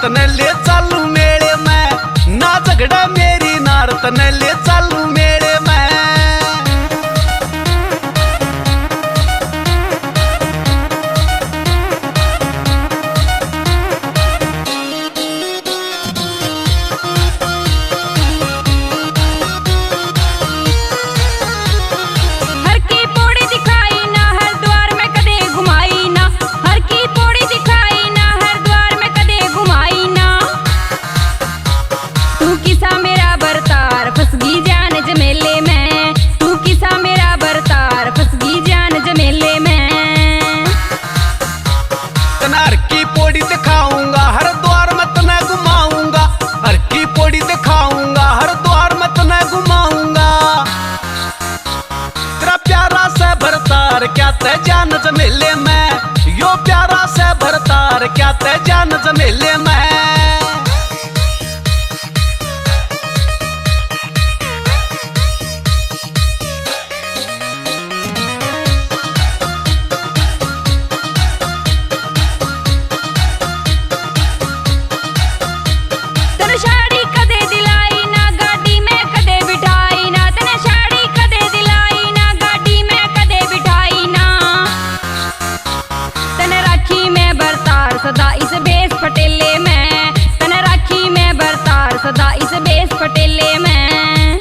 तने ले चालू मेले में, ना झगड़ा मेरी नार तने ले चालू मेले में। क्या ते जान जमेले में, यो प्यारा से भरतार क्या ते जान जमेले में। सदा इस बेस पटेले में, तन राखी में बरतार सदा इस बेस पटेले में।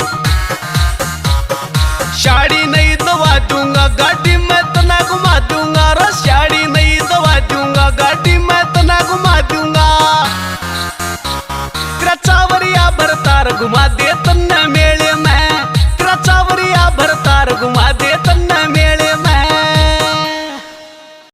साड़ी नहीं दवा दूंगा गाड़ी में तना घुमा दूंगा, रो साड़ी नहीं दवा दूंगा गाड़ी में तना घुमा दूंगा। तेरा चावरिया बरतार घुमा